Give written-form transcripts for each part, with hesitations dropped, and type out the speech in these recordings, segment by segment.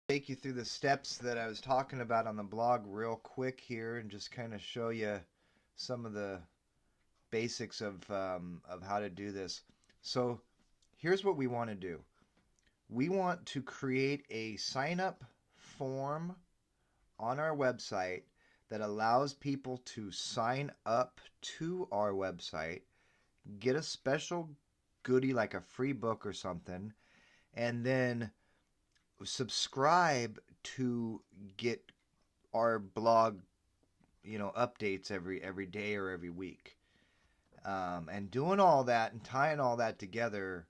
Take you through the steps that I was talking about on the blog real quick here and just kind of show you some of the basics of how to do this. So here's what we want to do. We want to create a sign up form on our website that allows people to sign up to our website, get a special goodie like a free book or something, and then subscribe to get our blog, updates every day or every week. And doing all that and tying all that together,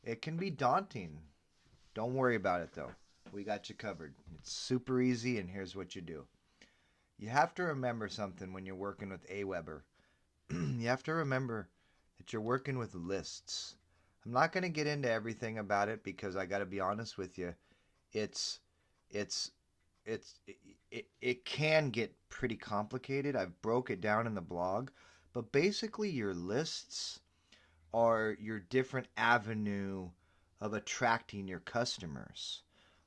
it can be daunting. Don't worry about it though. We got you covered. It's super easy, and here's what you do. You have to remember something when you're working with Aweber. You have to remember that you're working with lists. I'm not going to get into everything about it because I got to be honest with you. It can get pretty complicated. I've broke it down in the blog, but basically your lists are your different avenue of attracting your customers.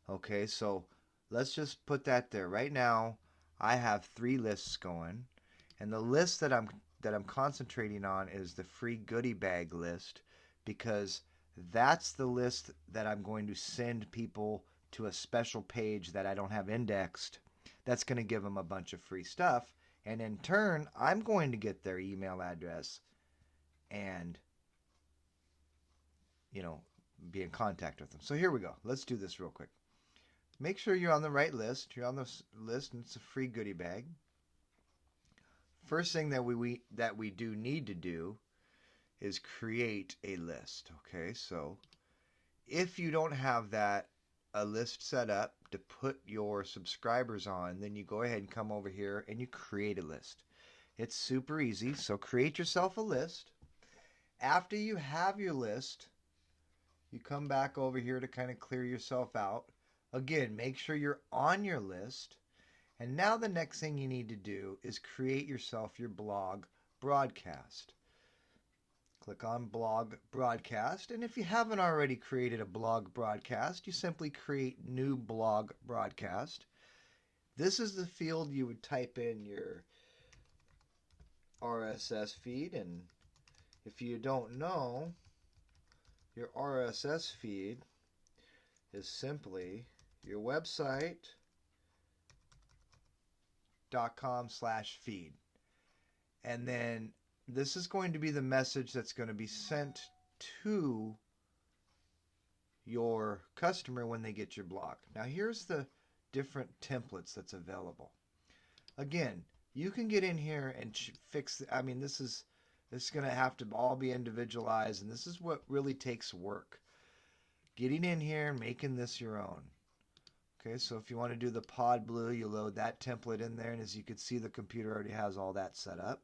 Okay, so let's just put that there. Right now, I have 3 lists going, and the list that I'm concentrating on is the free goodie bag list, because that's the list that I'm going to send people to a special page that I don't have indexed. That's going to give them a bunch of free stuff, and in turn, I'm going to get their email address and be in contact with them. So here we go. Let's do this real quick. Make sure you're on the right list. You're on this list, and it's a free goodie bag. First thing that we do need to do is create a list. Okay, so if you don't have a list set up to put your subscribers on, then you go ahead and come over here and you create a list. It's super easy. So create yourself a list. After you have your list, you come back over here to kind of clear yourself out. Again, make sure you're on your list. And now the next thing you need to do is create yourself your blog broadcast. Click on blog broadcast, and if you haven't already created a blog broadcast, you simply create new blog broadcast. This is the field you would type in your RSS feed, and if you don't know, your RSS feed is simply your website.com/feed. And then this is going to be the message that's going to be sent to your customer when they get your blog. Now here's the different templates that's available. Again, you can get in here and fix. This is going to have to all be individualized, and this is what really takes work. Getting in here and making this your own. Okay, so if you want to do the pod blue, you load that template in there, and as you can see, the computer already has all that set up.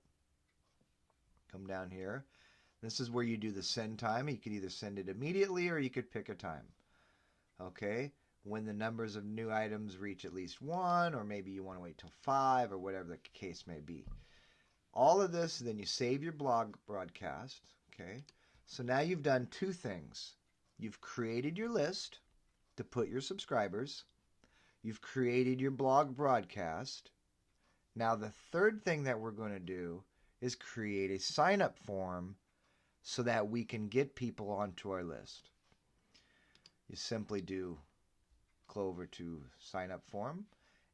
Come down here. This is where you do the send time. You could either send it immediately or you could pick a time. Okay, when the numbers of new items reach at least 1, or maybe you want to wait till 5, or whatever the case may be. All of this, then you save your blog broadcast. Okay, so now you've done 2 things. You've created your list to put your subscribers. You've created your blog broadcast. Now the third thing that we're going to do is create a sign-up form so that we can get people onto our list. You simply do go over to sign-up form,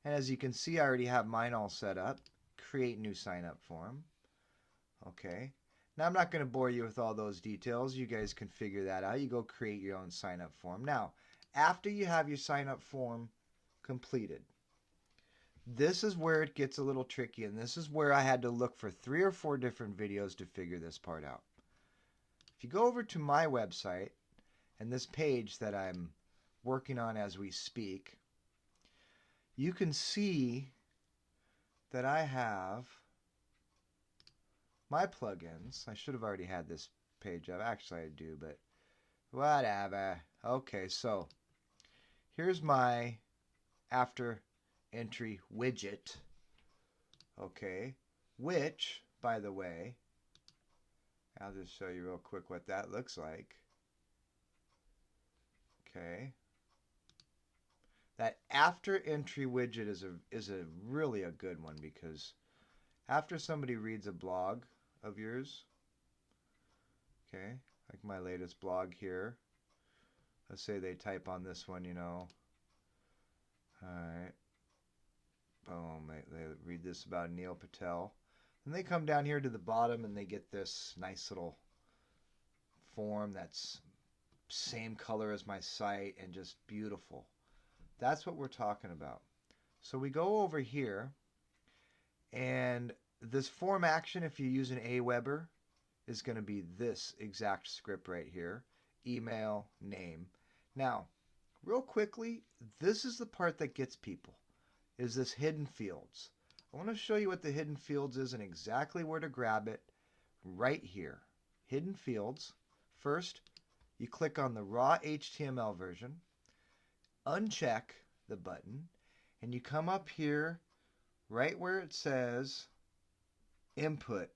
and as you can see, I already have mine all set up. Create new sign-up form. Okay. Now I'm not going to bore you with all those details. You guys can figure that out. You go create your own sign-up form. Now, after you have your sign-up form completed, this is where it gets a little tricky, and this is where I had to look for 3 or 4 different videos to figure this part out. If you go over to my website and this page that I'm working on as we speak, you can see that I have my plugins. I should have already had this page up. Actually, I do, but whatever. Okay, so here's my after entry widget. Okay, which, by the way, I'll just show you real quick what that looks like. Okay, That after entry widget is a really a good one, because after somebody reads a blog of yours, okay, like my latest blog here, let's say they type on this one, all right, boom, they read this about Neil Patel, and they come down here to the bottom and they get this nice little form that's same color as my site and just beautiful. That's what we're talking about. So we go over here, and this form action, if you use an Aweber, is going to be this exact script right here. Email, name. Now, real quickly, this is the part that gets people, is this hidden fields. I want to show you what the hidden fields is and exactly where to grab it right here. Hidden fields. First, you click on the raw HTML version, uncheck the button, and you come up here right where it says input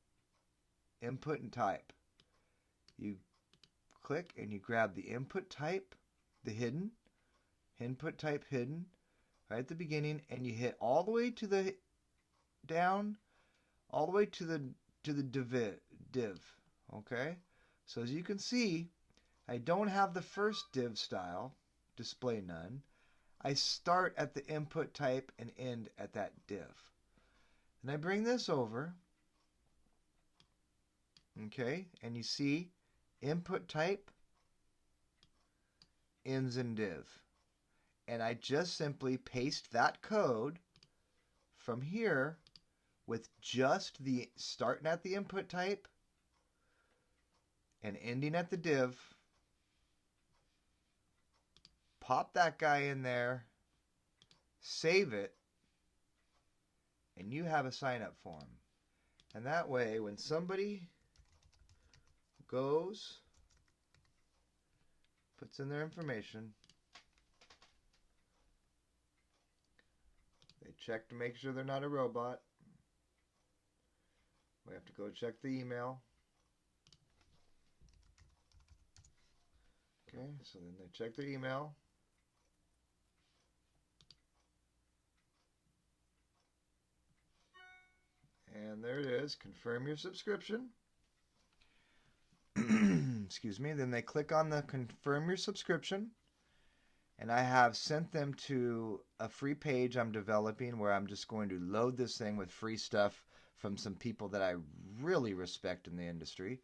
and type. You click and you grab the input type, the hidden, input type hidden, right at the beginning, and you hit all the way to the down, all the way to the div. Okay? So as you can see, I don't have the first div style, display none. I start at the input type and end at that div. And I bring this over, okay, and you see input type ends in div. And I just simply paste that code from here with just the starting at the input type and ending at the div. Pop that guy in there, save it, and you have a sign-up form. And that way, when somebody goes, puts in their information, they check to make sure they're not a robot. We have to go check the email. Okay, so then they check their email. And there it is, confirm your subscription. Excuse me. Then they click on the confirm your subscription. And I have sent them to a free page I'm developing where I'm just going to load this thing with free stuff from some people that I really respect in the industry.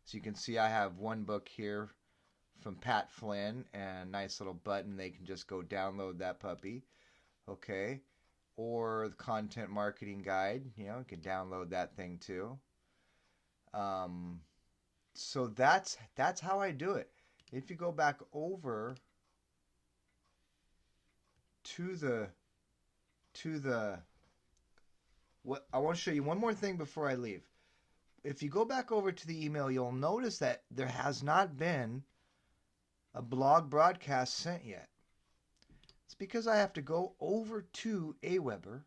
So you can see I have one book here from Pat Flynn and a nice little button. They can just go download that puppy. Okay. Or the content marketing guide, you can download that thing too. So that's how I do it. If you go back over to the what I want to show you one more thing before I leave. If you go back over to the email, you'll notice that there has not been a blog broadcast sent yet. It's because I have to go over to Aweber,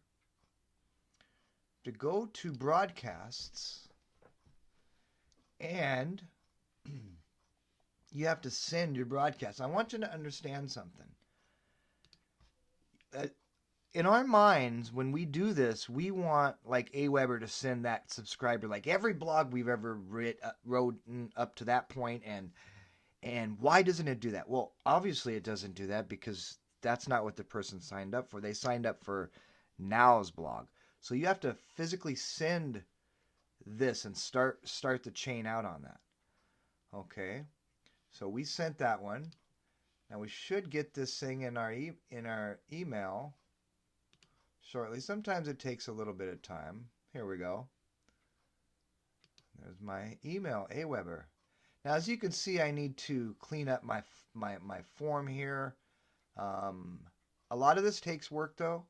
to go to broadcasts, and you have to send your broadcast. I want you to understand something. In our minds, when we do this, we want like Aweber to send that subscriber like every blog we've ever written up to that point, and why doesn't it do that? Well, obviously it doesn't do that because that's not what the person signed up for. They signed up for Now's blog. So you have to physically send this and start the chain out on that. Okay. So we sent that one. Now we should get this thing in our email shortly. Sometimes it takes a little bit of time. Here we go. There's my email, Aweber. Now as you can see, I need to clean up my form here. A lot of this takes work though,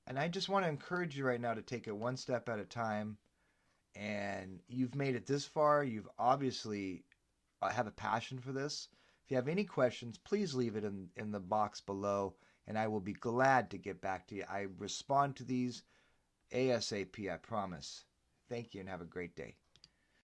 and I just want to encourage you right now to take it one step at a time. And you've made it this far. You've obviously have a passion for this. If you have any questions, please leave it in the box below, and I will be glad to get back to you. I respond to these ASAP, I promise. Thank you and have a great day.